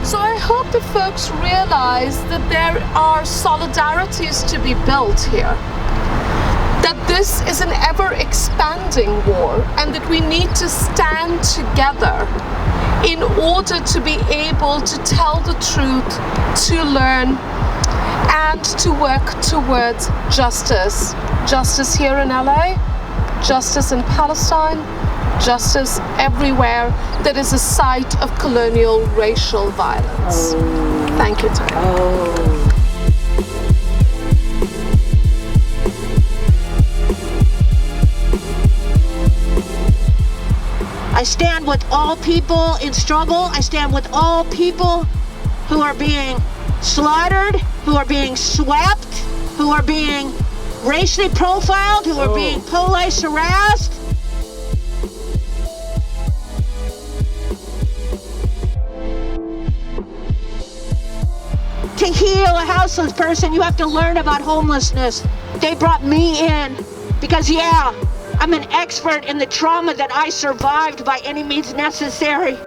So I hope the folks realize that there are solidarities to be built here, that this is an ever-expanding war, and that we need to stand together in order to be able to tell the truth, to learn, and to work towards justice. Justice here in LA, justice in Palestine, justice everywhere that is a site of colonial racial violence. Thank you, Tom. I stand with all people in struggle. I stand with all people who are being slaughtered, who are being swept, who are being racially profiled, who are being police harassed. To heal a houseless person, you have to learn about homelessness. They brought me in because, yeah, I'm an expert in the trauma that I survived by any means necessary.